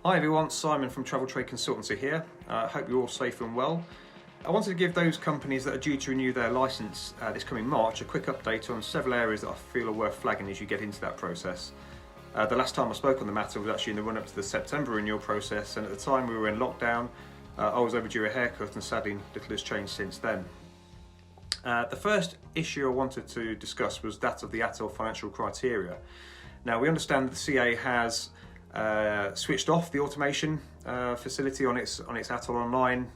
Hi everyone, Simon from Travel Trade Consultancy here. Hope you're all safe and well. I wanted to give those companies that are due to renew their licence this coming March a quick update on several areas that I feel are worth flagging as you get into that process. The last time I spoke on the matter was actually in the run-up to the September renewal process, and at the time we were in lockdown. I was overdue a haircut, and sadly little has changed since then. The first issue I wanted to discuss was that of the ATOL financial criteria. Now, we understand that the CA has switched off the automation facility on its ATOL online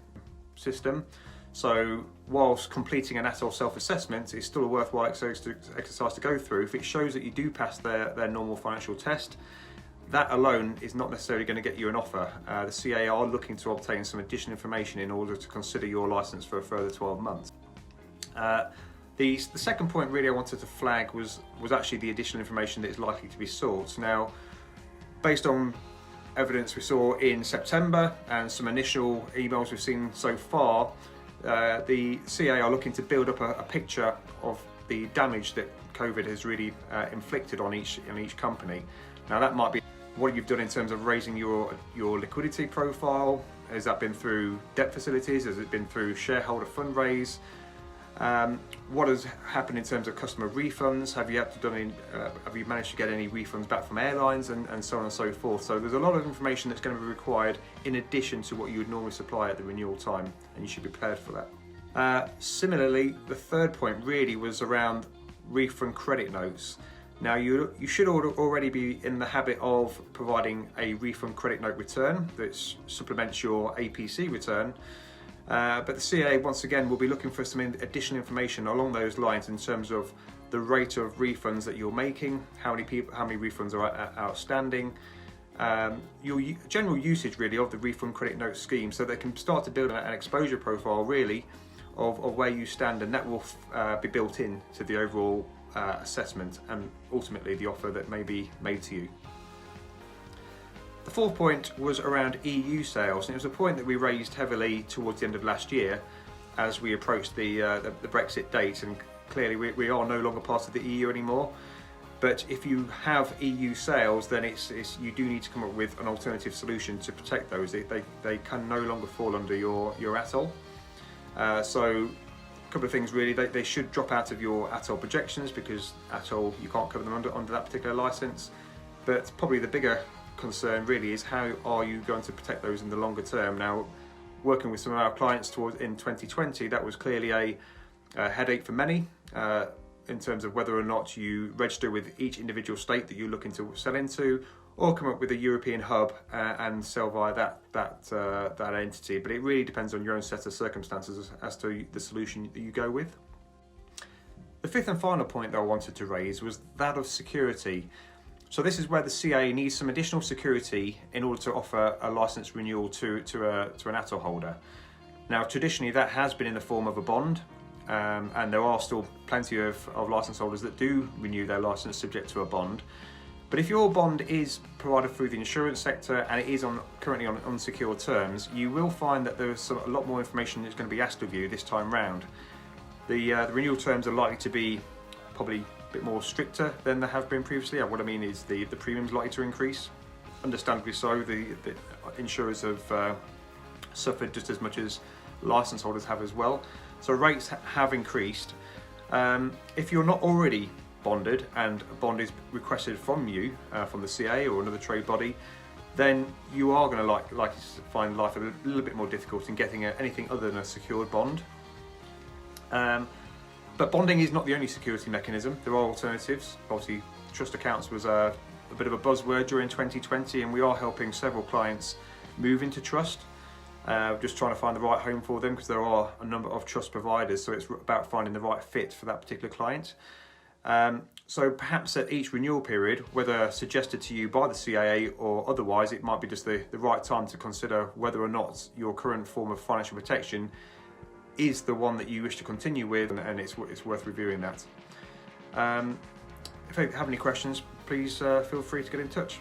system. So whilst completing an ATOL self-assessment is still a worthwhile exercise to go through, if it shows that you do pass their normal financial test, that alone is not necessarily going to get you an offer. The CA are looking to obtain some additional information in order to consider your licence for a further 12 months. The second point really I wanted to flag was actually the additional information that is likely to be sought. Now, based on evidence we saw in September and some initial emails we've seen so far, the CA are looking to build up a picture of the damage that COVID has really inflicted on each company. Now, that might be what you've done in terms of raising your liquidity profile. Has that been through debt facilities? Has it been through shareholder fundraise? What has happened in terms of customer refunds? Have you managed to get any refunds back from airlines, and so on and so forth? So there's a lot of information that's going to be required in addition to what you would normally supply at the renewal time, and you should be prepared for that. Similarly, the third point really was around refund credit notes. Now, you should already be in the habit of providing a refund credit note return that supplements your APC return. But the CA once again will be looking for some additional information along those lines in terms of the rate of refunds that you're making, how many refunds are outstanding, your general usage really of the refund credit note scheme, so they can start to build an exposure profile really of where you stand, and that will be built in to the overall assessment and ultimately the offer that may be made to you. The fourth point was around EU sales, and it was a point that we raised heavily towards the end of last year as we approached the Brexit date, and clearly we are no longer part of the EU anymore. But if you have EU sales, then you do need to come up with an alternative solution to protect those. They can no longer fall under your ATOL. So a couple of things really, they should drop out of your ATOL projections, because ATOL, you can't cover them under that particular license. But probably the bigger concern really is how are you going to protect those in the longer term. Now, working with some of our clients in 2020, that was clearly a headache for many in terms of whether or not you register with each individual state that you're looking to sell into, or come up with a European hub and sell via that entity. But it really depends on your own set of circumstances as to the solution that you go with. The fifth and final point that I wanted to raise was that of security. So this is where the CA needs some additional security in order to offer a license renewal to an ATOL holder. Now, traditionally that has been in the form of a bond, and there are still plenty of license holders that do renew their license subject to a bond. But if your bond is provided through the insurance sector and it is currently on unsecured terms, you will find that there's a lot more information that's going to be asked of you this time round. The renewal terms are likely to be probably a bit more stricter than they have been previously. What I mean is the premiums likely to increase. Understandably so, the insurers have suffered just as much as license holders have as well. So rates have increased. If you're not already bonded and a bond is requested from you, from the CA or another trade body, then you are going to likely find life a little bit more difficult in getting anything other than a secured bond. But bonding is not the only security mechanism. There are alternatives. Obviously, trust accounts was a bit of a buzzword during 2020, and we are helping several clients move into trust. Just trying to find the right home for them, because there are a number of trust providers, so it's about finding the right fit for that particular client. So perhaps at each renewal period, whether suggested to you by the CAA or otherwise, it might be just the right time to consider whether or not your current form of financial protection is the one that you wish to continue with, and it's worth reviewing that. If you have any questions, please feel free to get in touch.